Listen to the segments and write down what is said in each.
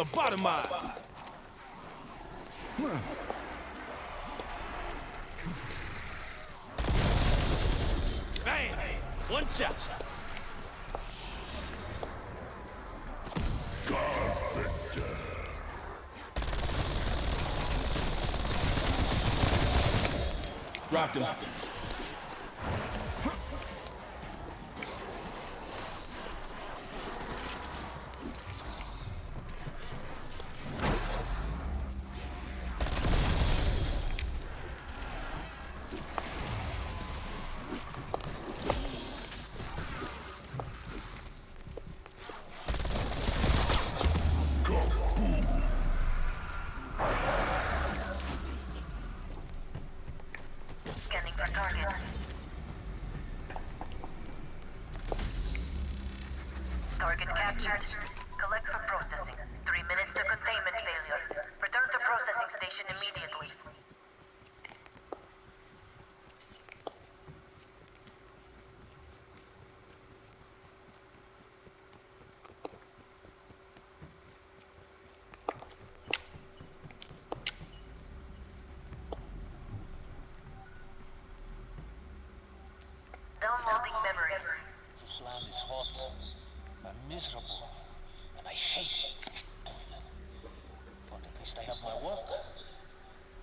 lobotomized. Bang! One shot. Dropped him. Scanning for target. Target captured. Collect for processing. 3 minutes to containment failure. Return to processing station immediately. Downloading memories. This land is hot and miserable, and I hate it. But at least I have my work.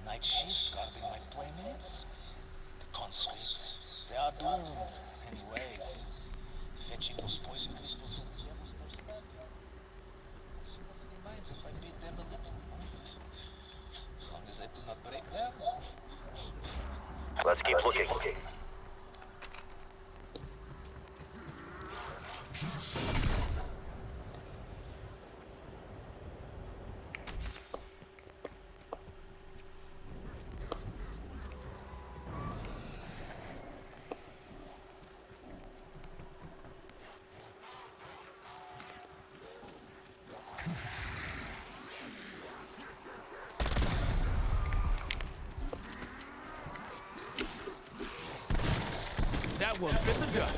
Night shift guarding my playmates. The conscripts, they are doomed anyways. Fetching those poison crystals from the Yellowstone Spaniard. Nobody minds if I beat them a little. As long as I do not break them. Let's keep looking. That one fit the gut.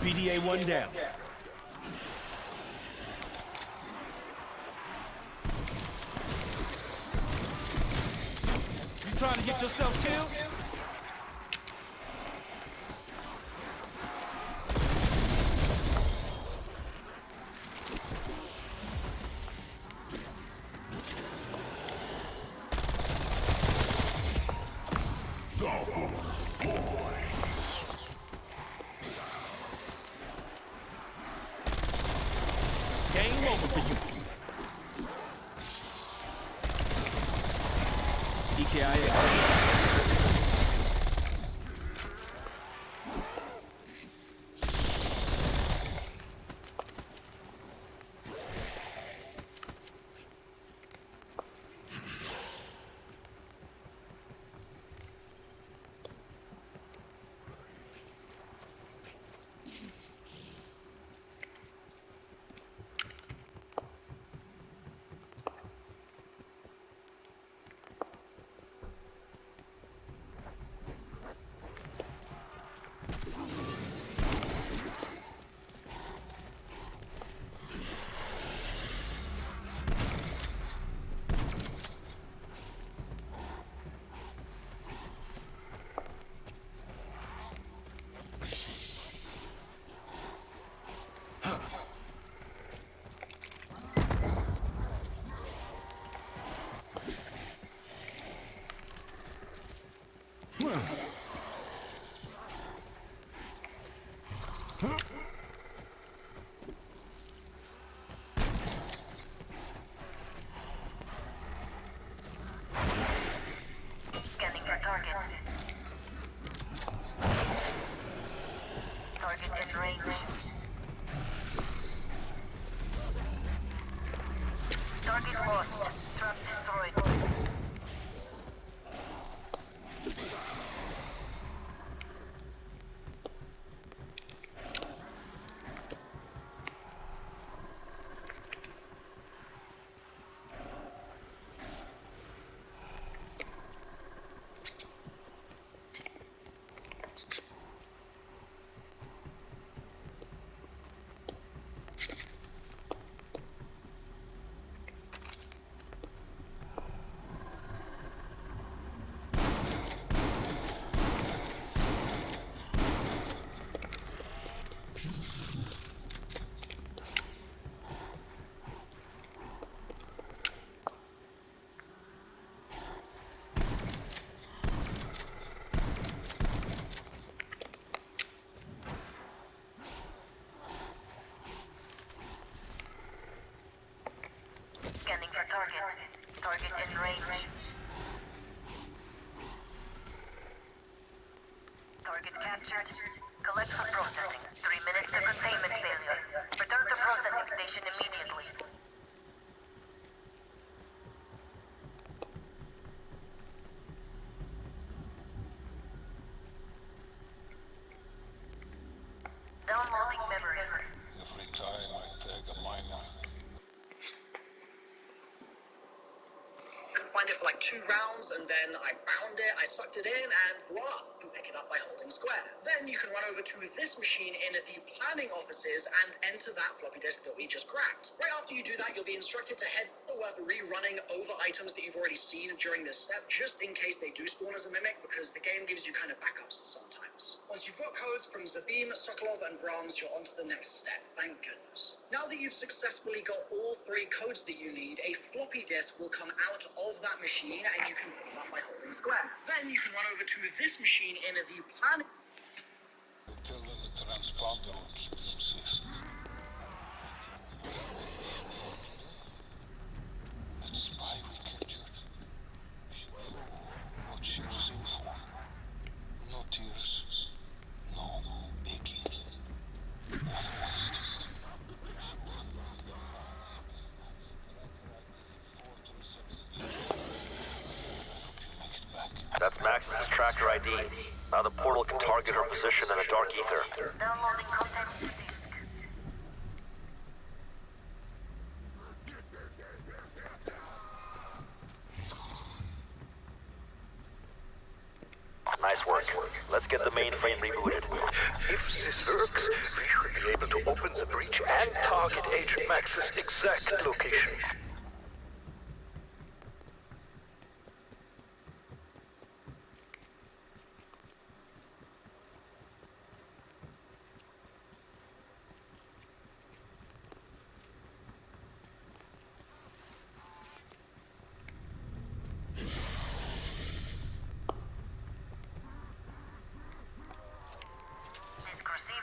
BDA one down. You trying to get yourself killed? Game over for you. EKIA. Scanning for target. Target in range. Target lost. Trap destroyed. captured. Collect for processing. 3 minutes to containment failure. Return to processing station immediately. Downloading memories. Every time I tag a miner, Find it for like 2 rounds, and then I found it, I sucked it in, and voila, you pick it up by holding square. Then you can run over to this machine in the planning offices and enter that floppy disk that we just grabbed. Right after you do that, you'll be instructed to head worth rerunning over items that you've already seen during this step, just in case they do spawn as a mimic, because the game gives you kind of backups sometimes. Once you've got codes from Zabim, Sokolov, and Brahms, you're on to the next step, thank goodness. Now that you've successfully got all 3 codes that you need, a floppy disk will come out of that machine, and you can pick it up by holding square. Then you can run over to this machine in the planning. tell them the transponder will keep them safe. That spy we captured, she knew what she was in for. No tears, no begging. That's Max's tracker ID. Now the portal can target her position in the dark ether. Downloading contents to disk. Nice work. Let's get the mainframe rebooted. If this works, we should be able to open the breach and target Agent Max's exact location. Disk received.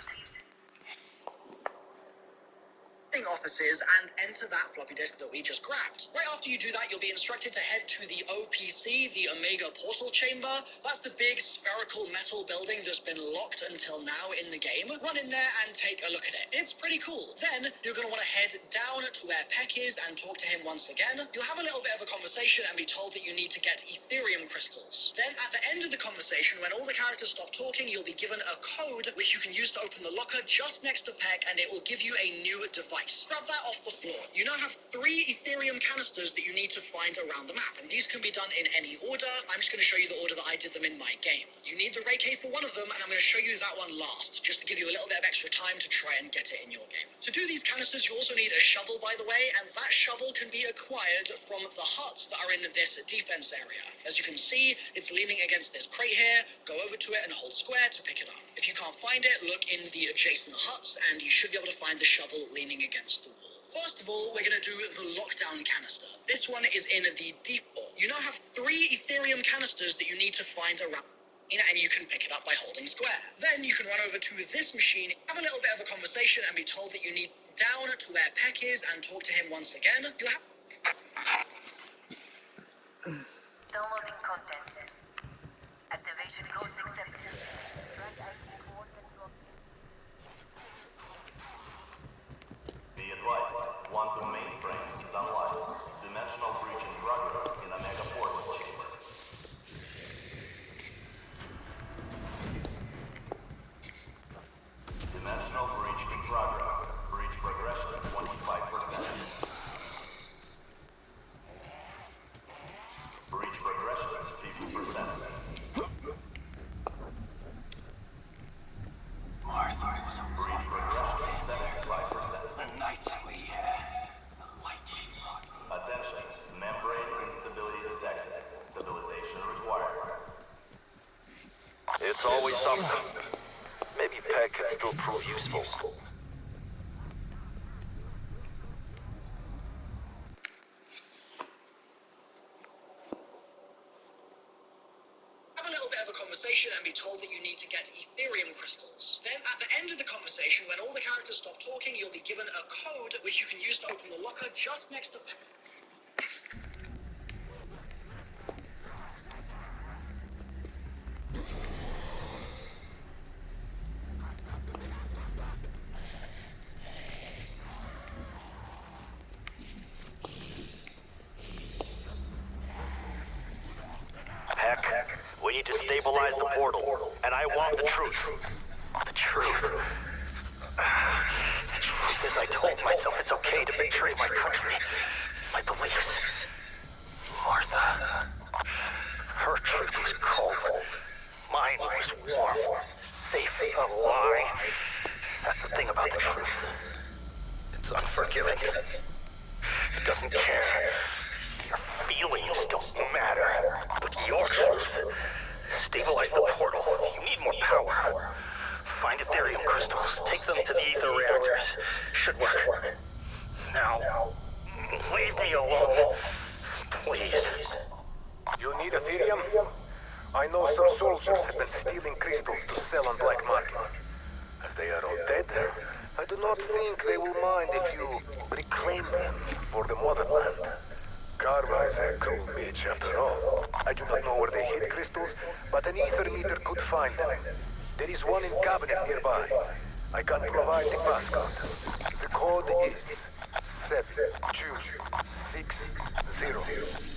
Offices and enter that floppy disk that we just grabbed. Right after you do that, you'll be instructed to head to the OPC, the Omega Portal Chamber. That's the big spherical metal building that's been locked until now in the game. Run in there and take a look at it. It's pretty cool. Then you're going to want to head down to where Peck is and talk to him once again. You'll have a little bit of a conversation and be told that you need to get Ethereum crystals. Then at the end of the conversation, when all the characters stop talking, you'll be given a code which you can use to open the locker just next to Peck, and it will give you a new device. Grab that off the floor. You now have 3 Ethereum canisters that you need to find around the map, and these can be done in any order. I'm just going to show you the order that I did them in my game. You need the Ray K for one of them, and I'm going to show you that one last, just to give you a little bit of extra time to try and get it in your game. To do these canisters, you also need a shovel, by the way, and that shovel can be acquired from the huts that are in this defense area. As you can see, it's leaning against this crate here. Go over to it and hold square to pick it up. If you can't find it, look in the adjacent huts, and you should be able to find the shovel leaning against the wall. First of all, we're going to do the lockdown canister. This one is in the deep hole. You now have 3 Ethereum canisters that you need to find around, and you can pick it up by holding square. Then you can run over to this machine, have a little bit of a conversation, and be told that you need down to where Peck is and talk to him once again. You have... Downloading contents. Activation codes accepted. Track ID coordinates locked in. Be advised, quantum mainframe is online. Dimensional breach in progress in Omega Portal Chamber. Dimensional breach in progress. Breach progression 25%. Breach progression 50%. Martha was a Breach progression 75%. the nights we had, the light she brought me. Attention, membrane instability detected. Stabilization required. It's always something. Maybe Peck can still prove useful. Have a little bit of a conversation and be told that you need to get Ethereum crystals. Then at the end of the conversation, when all the characters stop talking, you'll be given a code which you can use to open the locker just next to Peck. Stabilize the portal, and I want the truth. The truth. The truth is I told myself it's okay to betray my country, my beliefs. Martha. Her truth was cold. Mine was warm. Safe. A lie. That's the thing about the truth. It's unforgiving. It doesn't care. Your feelings don't matter. But your truth. Stabilize the portal. You need more power. Find Ethereum crystals. Take them to the ether reactors. Should work. Now, leave me alone. Please. You need Ethereum? I know some soldiers have been stealing crystals to sell on black market. As they are all dead, I do not think they will mind if you reclaim them for the motherland. Karma is a cool bitch after all. I do not know where they hid crystals, but an ether meter could find them. There is one in cabinet nearby. I can provide the passcode. The code is 7260.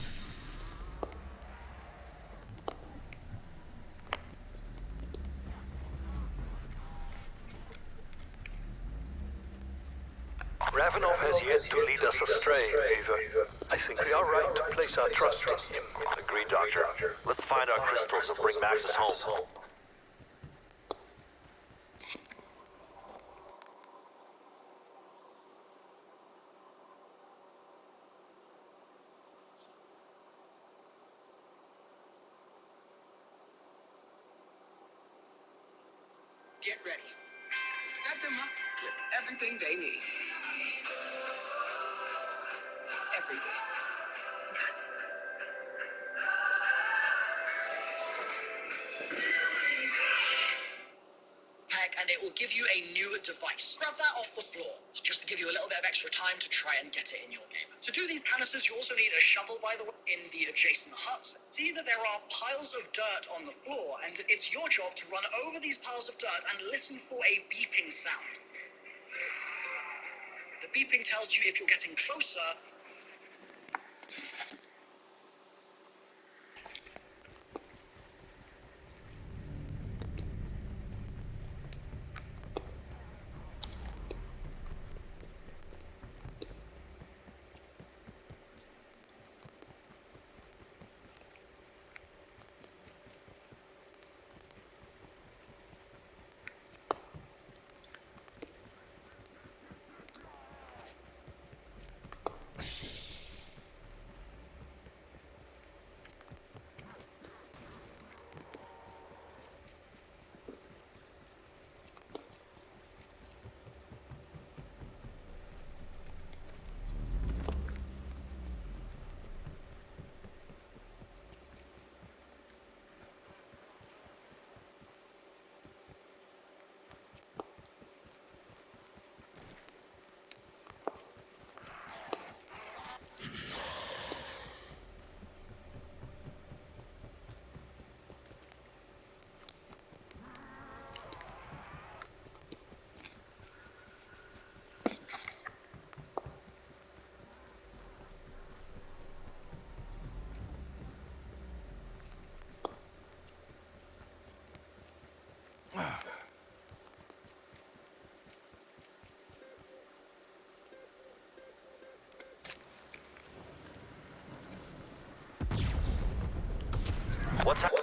Ravenov has yet to lead us astray, Ava. I think we are right to place our trust in him. Agreed, Doctor. Let's find our crystals and bring Maxis home. Get ready. Set them up with everything they need. Everything. Got this. Heck, and it will give you a new device. Grab that off the floor, just to give you a little bit of extra time to try and get it in your game. To do these canisters, you also need a shovel, by the way, in the adjacent huts. See that there are piles of dirt on the floor, and it's your job to run over these piles of dirt and listen for a beeping sound. The beeping tells you if you're getting closer. What's happening?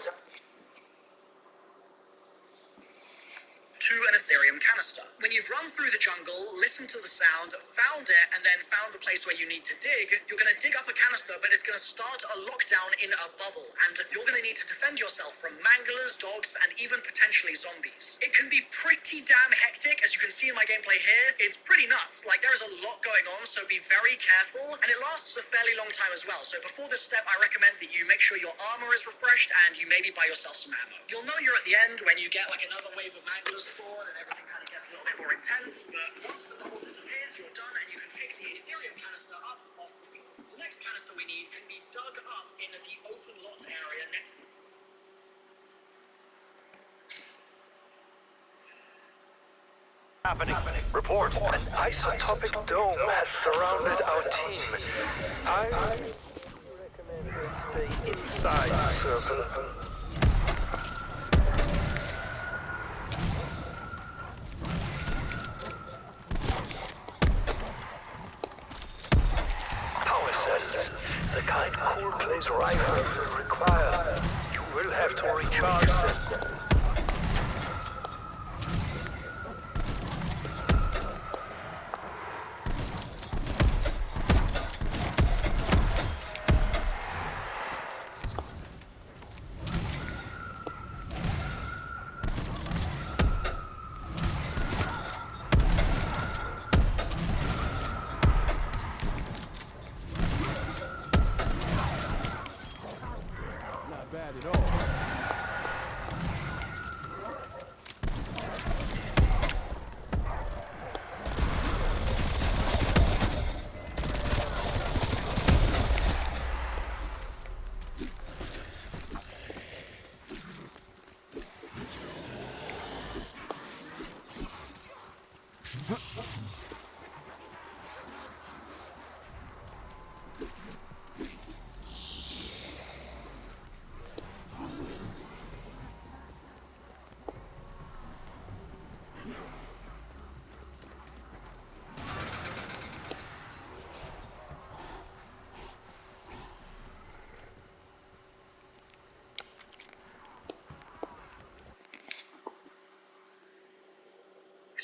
To an Ethereum canister. When you've run through the jungle, listened to the sound, found it, and then found the place where you need to dig, you're going to dig up a canister, but it's going to start a lockdown in a bubble, and you're going to need to defend yourself from manglers, dogs, and even potentially zombies. It can be pretty damn hectic, as you can see in my gameplay here. It's pretty nuts. Like, there is a lot going on, so be very careful, and it lasts a fairly long time as well. So before this step, I recommend that you make sure your armor is refreshed, and you maybe buy yourself some ammo. You'll know you're at the end when you get like another wave of manglers spawn, and everything kind of gets a little bit more intense, but once the bubble disappears, you're done, and you can pick the Ethereum canister up off the field. The next canister we need can be dug up in the open lot area next. Happening. Report. An isotopic dome has surrounded our team. I recommend we stay inside the circle. have to recharge them. Not bad at all.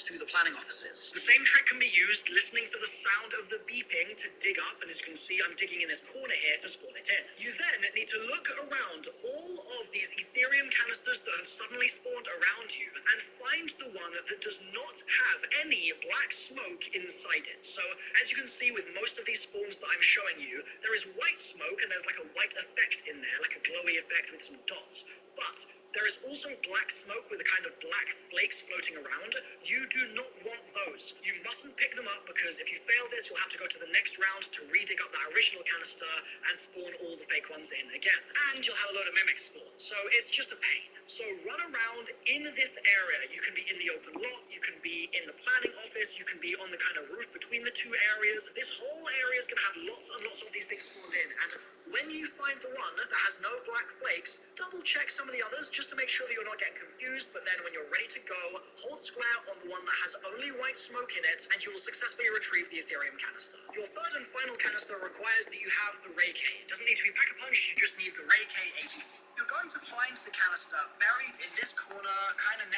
To the planning offices. The same trick can be used listening for the sound of the beeping to dig up, and as you can see, I'm digging in this corner here to spawn it in. You then need to look around all of these Ethereum canisters that have suddenly spawned around you and find the one that does not have any black smoke inside it. So, as you can see with most of these spawns that I'm showing you, there is white smoke and there's like a white effect in there, like a glowy effect with some dots. But there is also black smoke with a kind of black flakes floating around. You do not want those. You mustn't pick them up because if you fail this, you'll have to go to the next round to re-dig up that original canister and spawn all the fake ones in again. And you'll have a load of mimics spawn. So it's just a pain. So run around in this area. You can be in the open lot, you can be in the planning office, you can be on the kind of roof between the two areas. This whole area is going to have lots and lots of these things spawned in. And when you find the one that has no black flakes, double check some of the others just to make sure that you're not getting confused. But then when you're ready to go, hold square on the one that has only white smoke in it, and you will successfully retrieve the Ethereum canister. Your third and final canister requires that you have the Ray K. It doesn't need to be Pack-a-Punch, you just need the Ray K-80. You're going to find the canister buried in this corner, kind of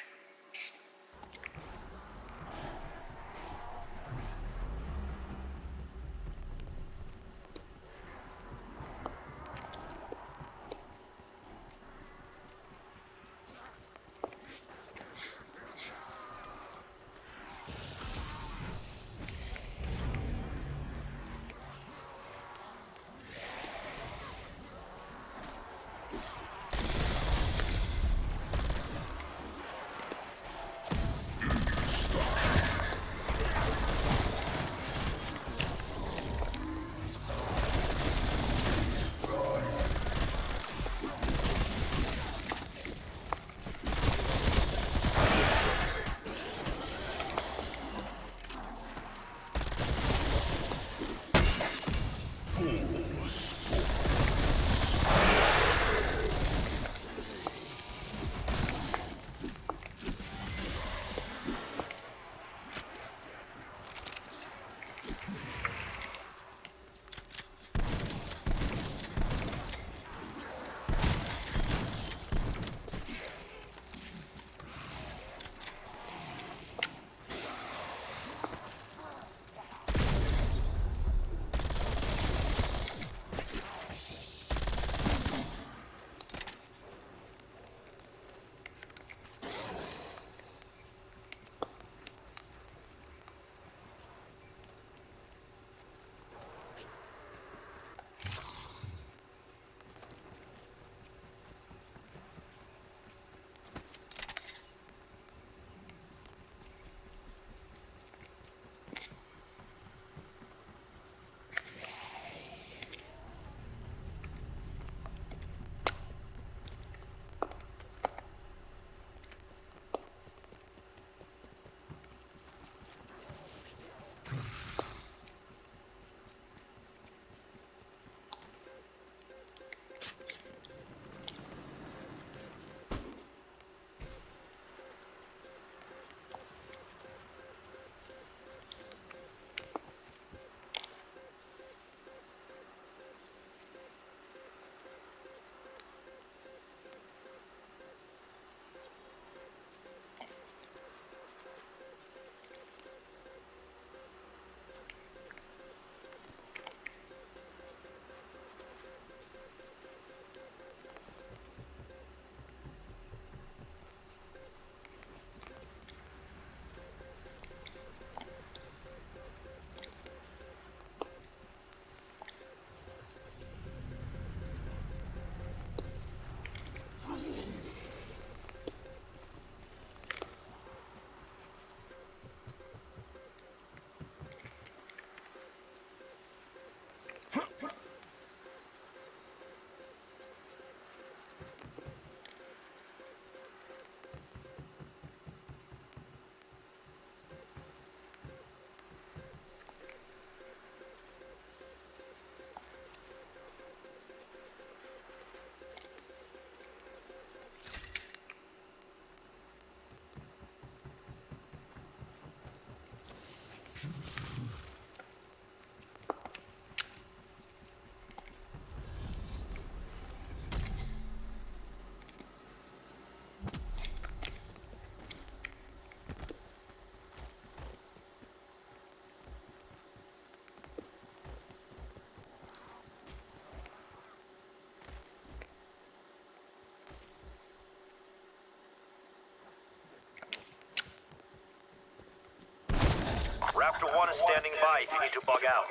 Raptor 1 is standing by if you need to bug out.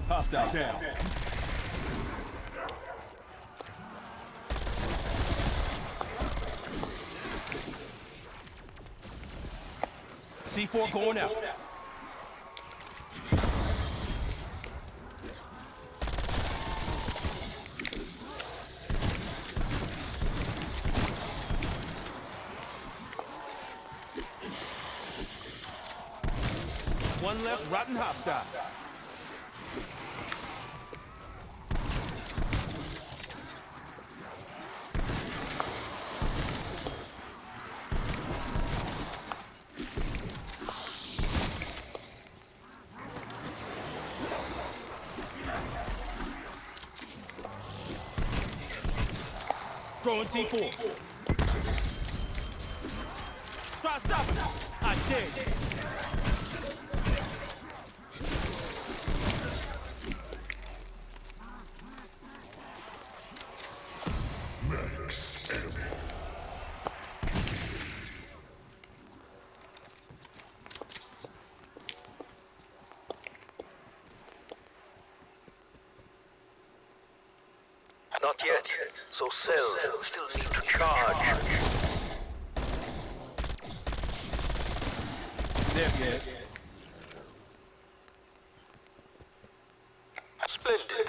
Hostile down. C4 going out. One less rotten hostile. Throwing C4. Try stopping. I dare you. Not yet. So cells still need to charge. They're dead. Splendid.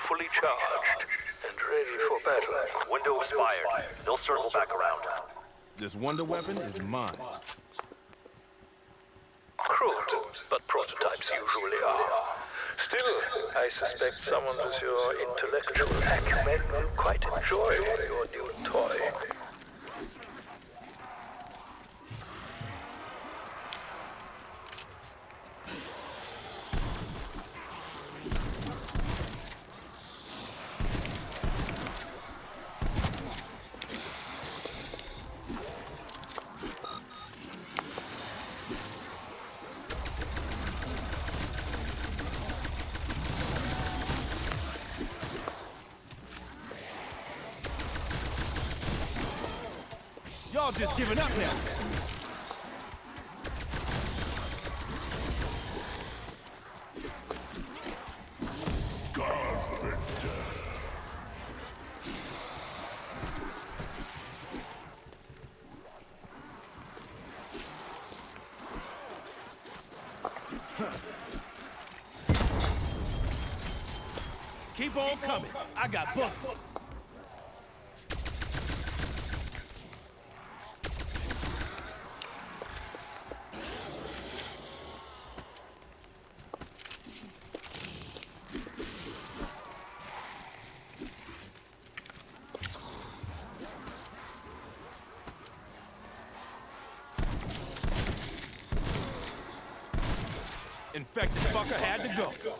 Fully charged and ready for battle. Window expired. They'll circle back around. This wonder weapon is mine. Crude, but prototypes usually are. Still, I suspect someone with your intellectual acumen will quite enjoy your new toy. Y'all just giving up now. Keep on coming. I got bullets. Infected fucker had to go.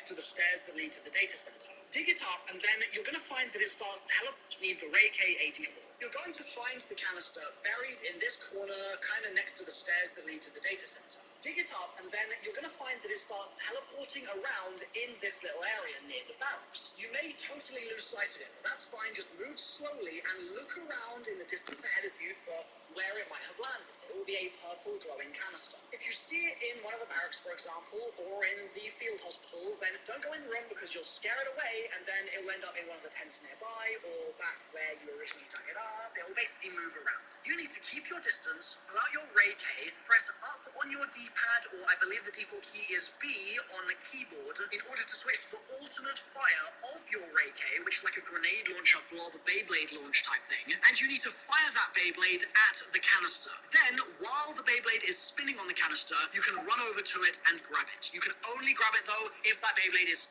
To the stairs that lead to the data center. Dig it up, and then you're going to find that it starts teleporting the Ray K-84. You're going to find the canister buried in this corner, kind of next to the stairs that lead to the data center. Dig it up, and then you're going to find that it starts teleporting around in this little area near the barracks. You may totally lose sight of it, but that's fine. Just move slowly and look around in the distance ahead of you for where it might have landed. It will be a purple glowing canister. If you see it in one of the barracks, for example, or in the field hospital, then don't go in the room because you'll scare it away, and then it will end up in one of the tents nearby, or back where you originally dug it up. It will basically move around. You need to keep your distance, pull out your Ray K, press up on your D-pad, or I believe the default key is B on the keyboard, in order to switch to the alternate fire of your Ray K, which is like a grenade launcher blob, Beyblade launch type thing, and you need to fire that Beyblade at the canister. Then, while the Beyblade is spinning on the canister, you can run over to it and grab it. You can only grab it, though, if that Beyblade is...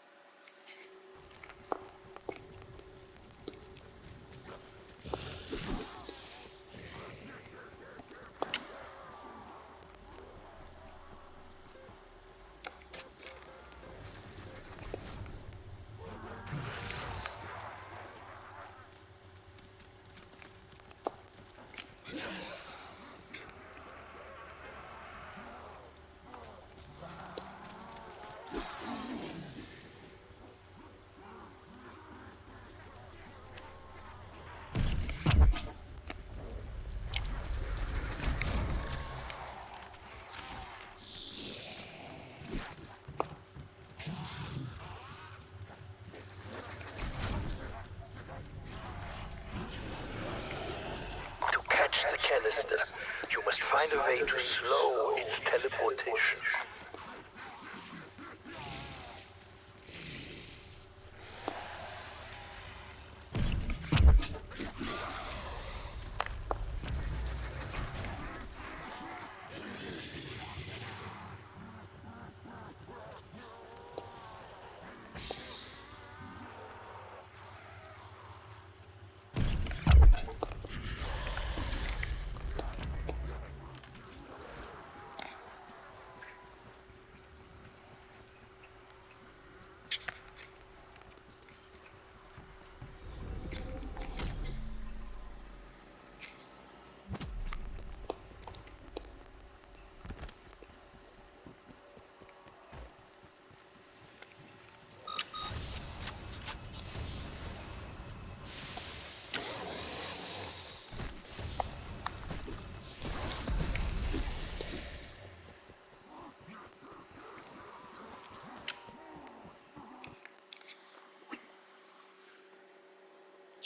Canister. You must find a way to slow its teleportation.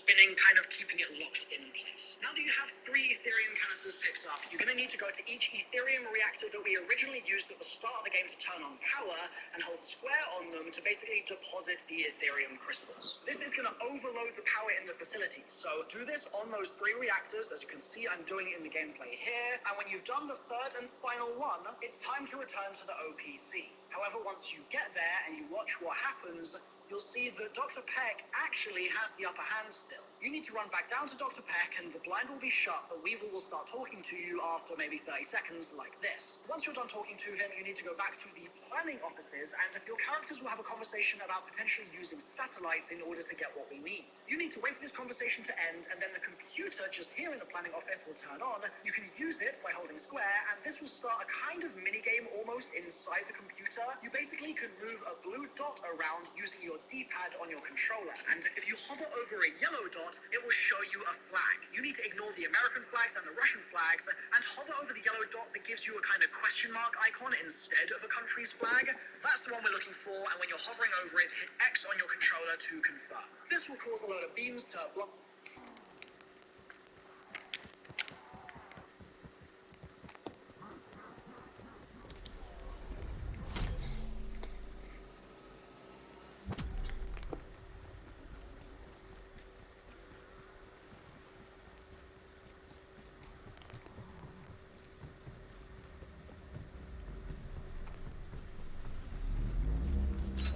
spinning, kind of keeping it locked in place. Now that you have 3 Ethereum canisters picked up, you're going to need to go to each Ethereum reactor that we originally used at the start of the game to turn on power, and hold square on them to basically deposit the Ethereum crystals. This is going to overload the power in the facility, so do this on those 3 reactors. As you can see, I'm doing it in the gameplay here, and when you've done the 3rd and final one, it's time to return to the OPC. However, once you get there and you watch what happens, you'll see that Dr. Peck actually has the upper hand still. You need to run back down to Dr. Peck, and the blind will be shut, but Weevil will start talking to you after maybe 30 seconds, like this. Once you're done talking to him, you need to go back to the planning offices, and your characters will have a conversation about potentially using satellites in order to get what we need. You need to wait for this conversation to end, and then the computer just here in the planning office will turn on. You can use it by holding square, and this will start a kind of minigame almost inside the computer. You basically can move a blue dot around using your D-pad on your controller, and if you hover over a yellow dot, it will show you a flag. You need to ignore the American flags and the Russian flags, and hover over the yellow dot that gives you a kind of question mark icon instead of a country's flag. That's the one we're looking for, and when you're hovering over it, hit X on your controller to confirm. This will cause a load of beams to block.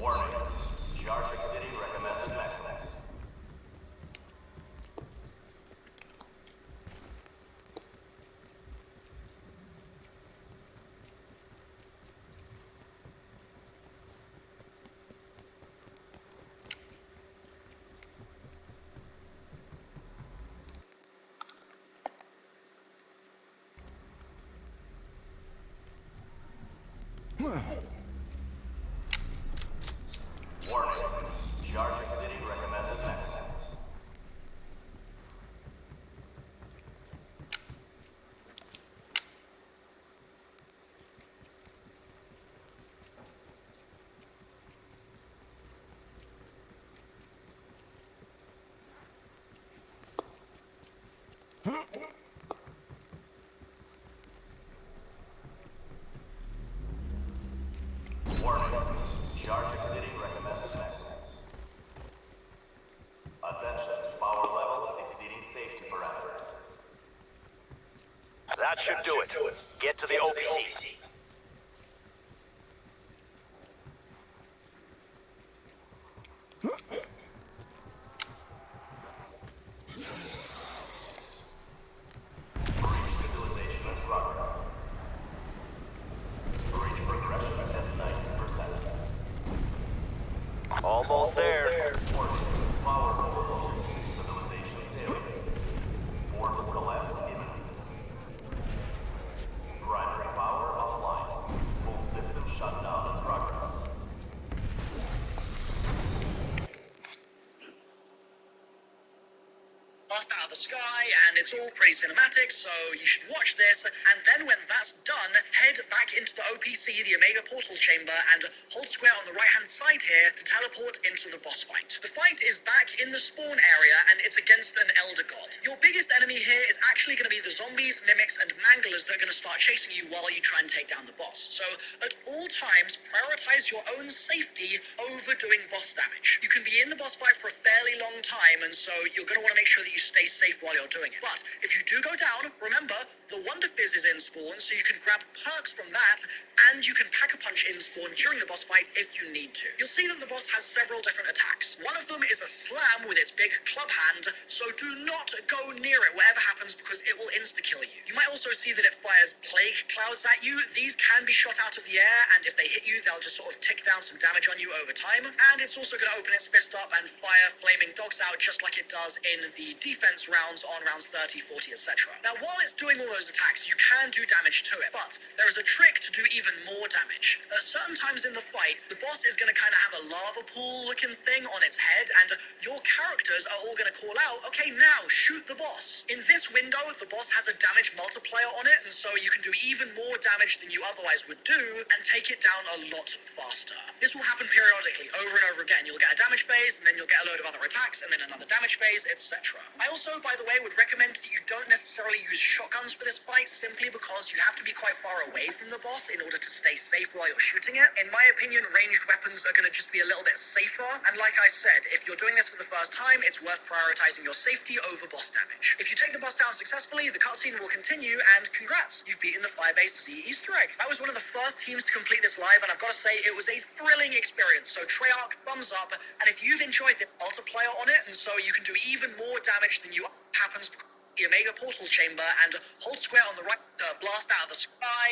Warning. Jar City recommended maximum. Warning. Jar City recommended maximum. should do it. Get to the OPC. Stabilization in progress. Breach progression at 90%. Almost there. Power overload. Stabilization failure. Portal collapse imminent. Primary power offline. Full system shutdown in progress. Blast out of the sky, and it's all pretty cinematic, so you should watch this. And then when that's done, head back into the OPC, the Omega Portal Chamber, and hold square on the right-hand side here to teleport into the boss fight. The fight is back in the spawn area, and it's against an Elder God. Your biggest enemy here is actually going to be the zombies, mimics, and manglers that are going to start chasing you while you try and take down the boss. So at all times, prioritize your own safety over doing boss damage. You can be in the boss fight for a fairly long time, and so you're going to want to make sure that you stay safe while you're doing it. But if you do go down, remember, the Wonder Fizz is in spawn, so you can grab perks from that, and you can Pack-a-Punch in spawn during the boss fight if you need to. You'll see that the boss has several different attacks. One of them is a slam with its big club hand, so do not go near it whatever happens because it will insta-kill you. You might also see that it fires plague clouds at you. These can be shot out of the air, and if they hit you, they'll just sort of tick down some damage on you over time. And it's also going to open its fist up and fire flaming dogs out just like it does in the defense rounds on rounds 30, 40, etc. Now, while it's doing all those attacks, you can do damage to it, but there is a trick to do even more damage. At certain times in the fight, the boss is going to kind of have a lava pool looking thing on its head, and your characters are all going to call out, okay, now shoot the boss. In this window, the boss has a damage multiplier on it, and so you can do even more damage than you otherwise would do and take it down a lot faster. This will happen periodically, over and over again. You'll get a damage phase, and then you'll get a load of other attacks, and then another damage phase, etc. I also, by the way, would recommend that you don't necessarily use shotguns for this fight, simply because you have to be quite far away from the boss in order to stay safe while you're shooting it. In my opinion, ranged weapons are going to just be a little bit safer, and like I said, if you're doing this for the first time, it's worth prioritizing your safety over boss damage. If you take the boss down successfully, the cutscene will continue, and congrats, you've beaten the Firebase Z Easter egg. I was one of the first teams to complete this live, and I've got to say, it was a thrilling experience, so Treyarch, thumbs up, and if you've enjoyed the multiplayer on it, and so you can do even more damage than you happens the Omega Portal Chamber, and hold square on the right to blast out of the sky,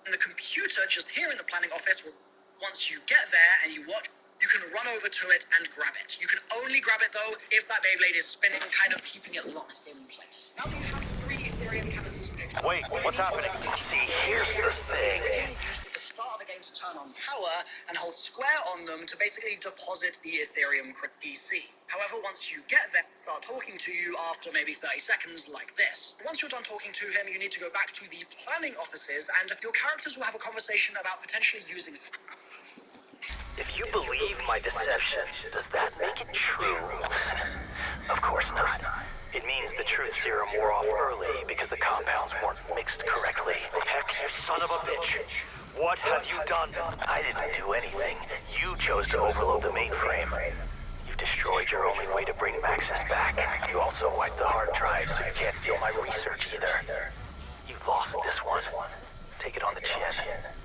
and the computer just here in the planning office will, once you get there and you watch, you can run over to it and grab it. You can only grab it though if that Beyblade is spinning, kind of keeping it locked in place. Now that you have 3 Ethereum canisters picked up, Wait, what's happening? See, here's the thing. Use the start of the game to turn on power and hold square on them to basically deposit the Ethereum PC. However, once you get there, start talking to you after maybe 30 seconds like this. Once you're done talking to him, you need to go back to the planning offices, and your characters will have a conversation about potentially using... If you believe my deception, does that make it true? Of course not. It means the truth serum wore off early because the compounds weren't mixed correctly. Heck, you son of a bitch! What have you done? I didn't do anything. You chose to overload the mainframe. You've destroyed your only way to bring Maxis back. You also wiped the hard drive, so you can't steal my research either. You've lost this one. Take it on the chin.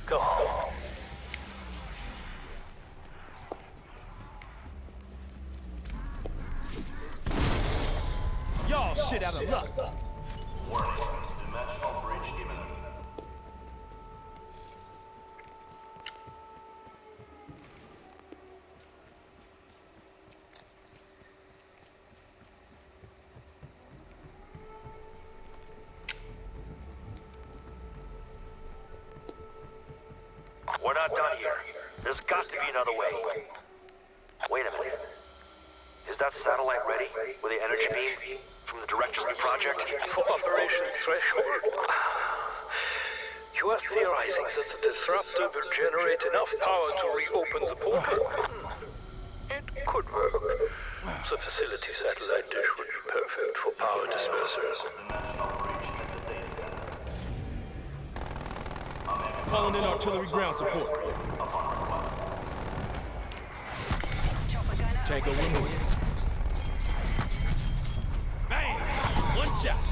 Go home. Y'all shit out of luck. Warning. Dimensional breach imminent. We're not done here. There's got to be another way. Wait a minute. Is that satellite ready with the energy beam from the director's new project? For Operation Threshold. You are theorizing that the disruptor will generate enough power to reopen the portal. It could work. The facility satellite dish would be perfect for power dispersers. Dimensional breach at the data center. Calling in artillery ground support. Tango removed. Bang! One shot.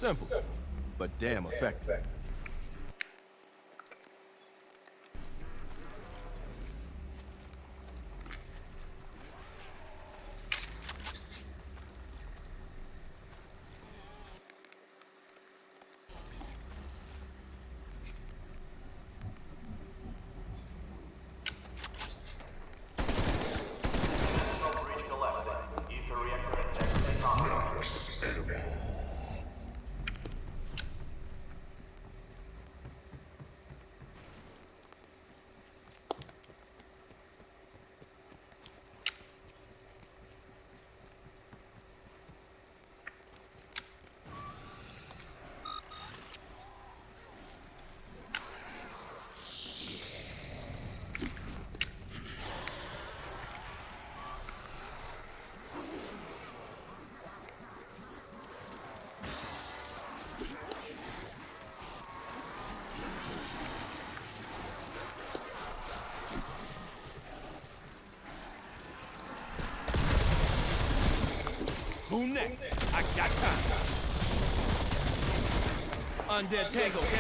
Simple, but damn effective. Breach collapsing. Ether reactor integrity compromised. Who next? I got time. Undead Tango down.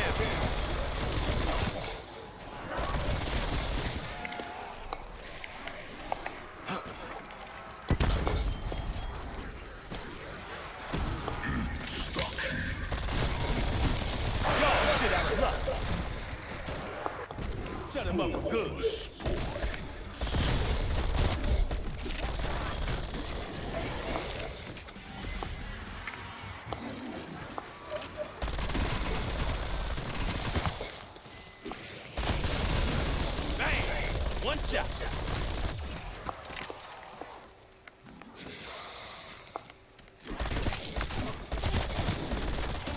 Y'all shit out of luck. Shut him up for good. One shot.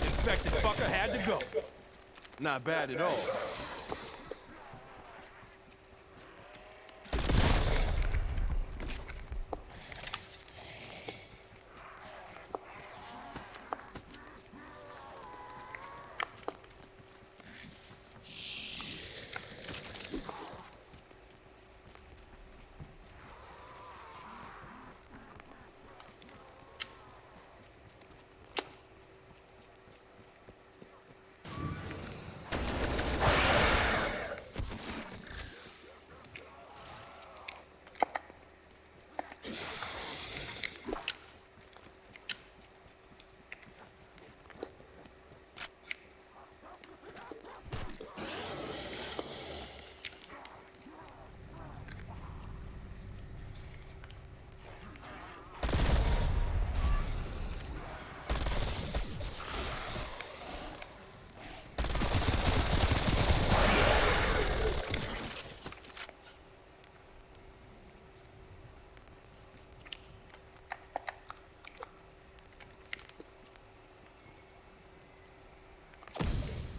Infected fucker had to go. Not bad at all.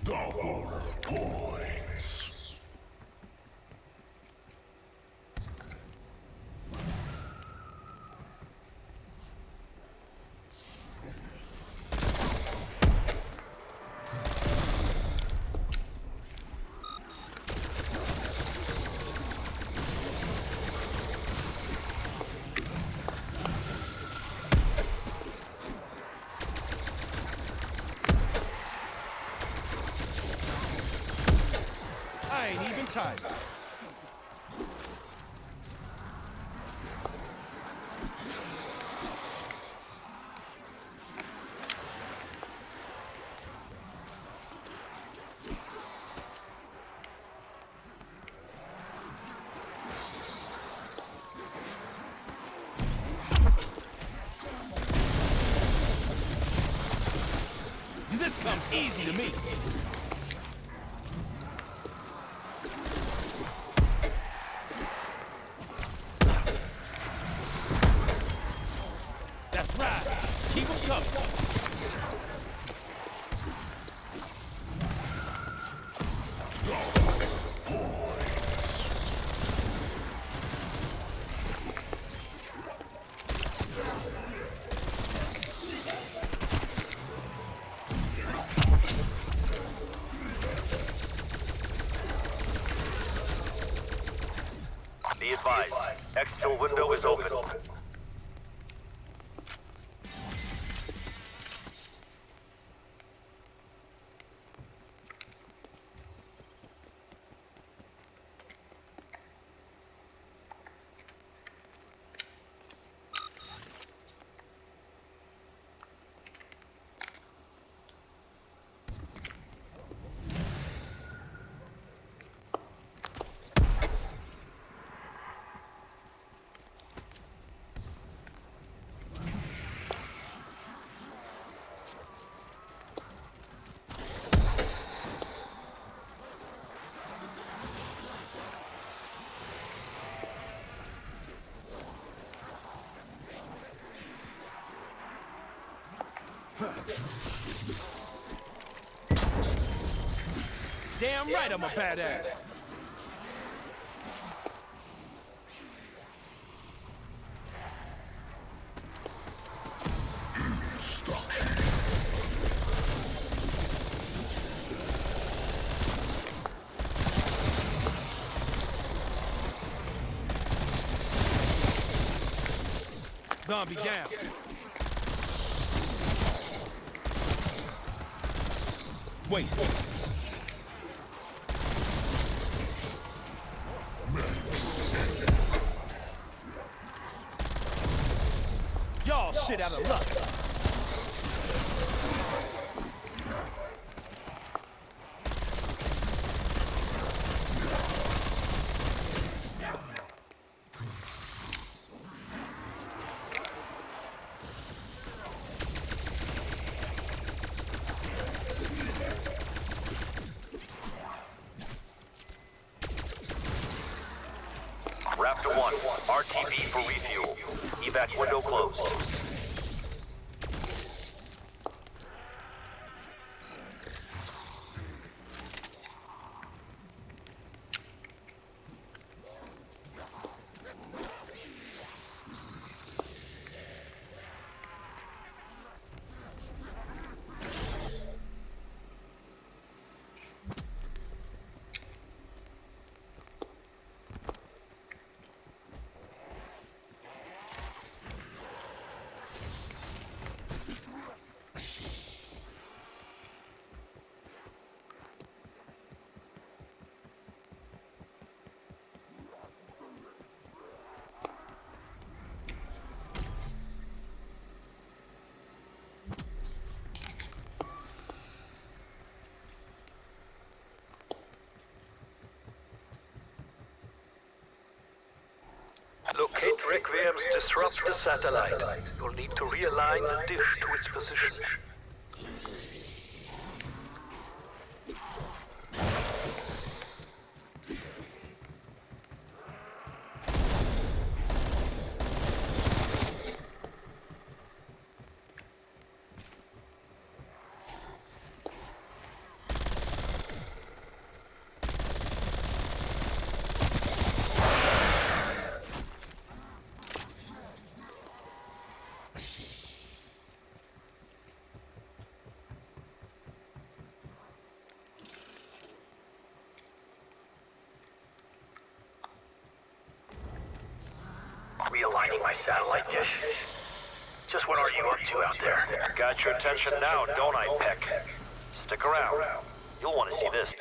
Double points. I ain't even tired. This comes easy to me. That's right. Keep them coming. Be advised, exfil window is open. Damn right I'm a badass. Zombie down. Waste. Y'all shit out of luck. Raptor 1, RTB for refuel. Evac window closed. Locate Requiem's disrupt the satellite. You'll need to realign the dish to its position. Realigning my satellite dish? Just what are you up to out there? Got your attention now, don't I, Peck? Stick around. You'll want to see this.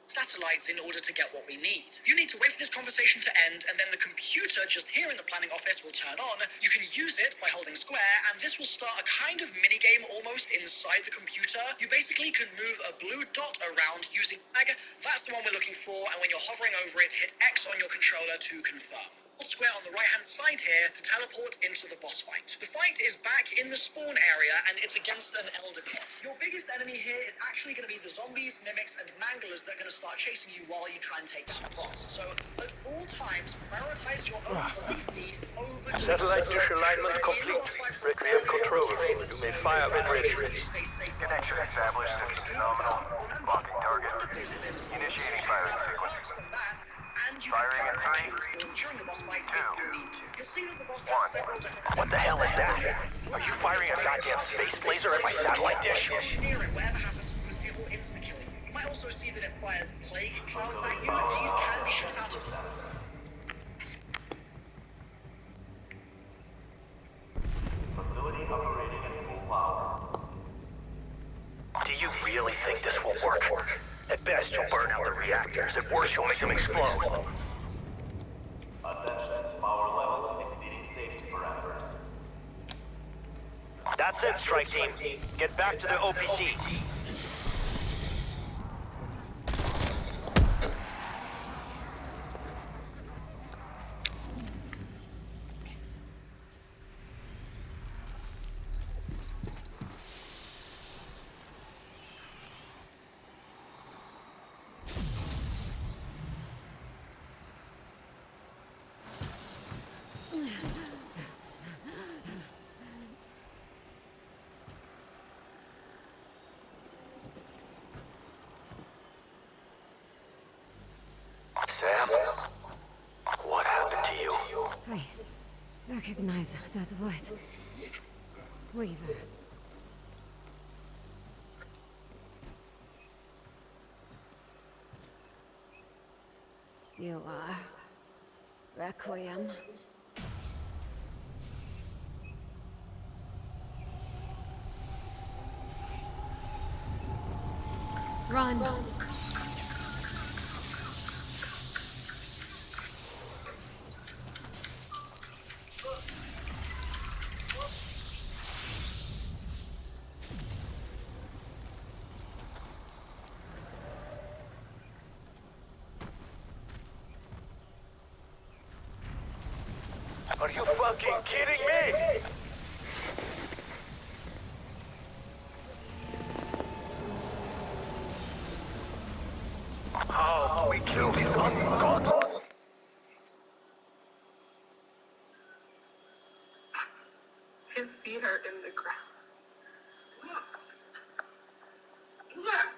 Satellites in order to get what we need. You need to wait for this conversation to end, and then the computer just here in the planning office will turn on. You can use it by holding square, and this will start a kind of minigame almost inside the computer. You basically can move a blue dot around using flag. That's the one we're looking for, and when you're hovering over it, hit X on your controller to confirm. Hold square on the right-hand side here to teleport into the boss fight. The fight is back in the spawn area, and it's against an Elder God. Your biggest enemy here is actually going to be the zombies, mimics, and manglers that are going to start chasing you while you try and take down the boss. So, at all times, prioritize your own safety over... Satellite dish alignment complete. Requiem control. You may fire when ready. Connection established to nominal. Locking target. Initiating firing sequence. Firing in 3, 2, 1. What the hell is that? Are you firing a goddamn space laser at my satellite dish? Whatever happens, because it will insta-kill you. You might also see that it fires plague clouds at you, and these can be shot out of them. Facility operating at full power. Do you really think this will work? At best, you'll burn out the reactors. At worst, you'll make them explode. Attention, power levels exceeding safety parameters. That's it, Strike Team. Get back to the OPC. recognize that voice. Weaver. You are Requiem. Run. Are you fucking kidding me? How do we kill these ungods? His feet are in the ground. Look.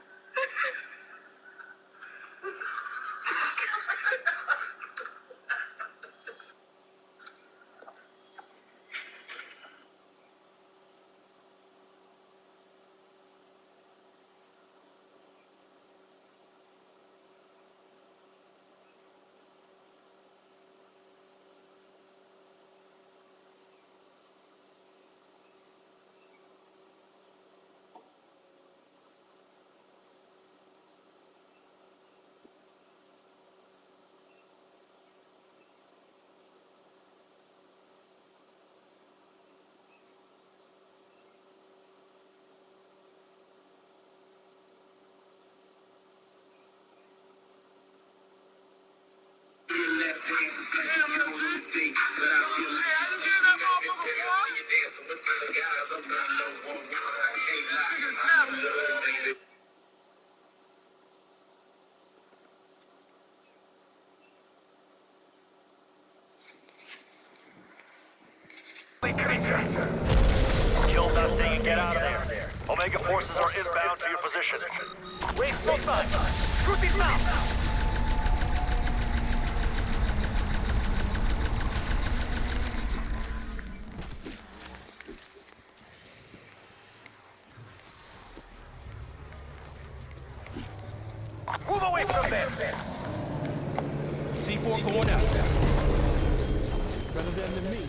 Kill that thing and get out of there. Omega forces are inbound to your position. Wait, no time! Shoot it now! Move away from them! C4 going out. Better than me.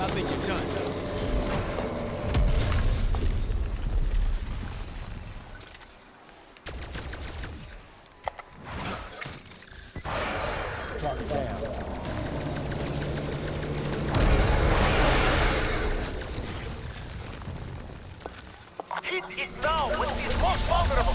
I think you're done. Hit it now when it is most vulnerable!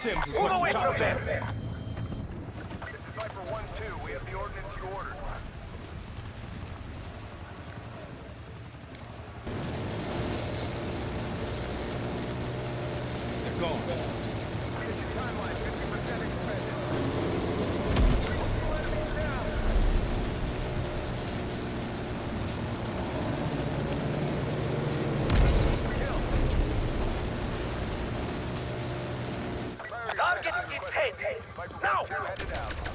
Sims, Move away from them! This is Viper 1-2. We have the ordnance you ordered. They're gone. Get your timeline 50% expended. Multiple enemies down. Now!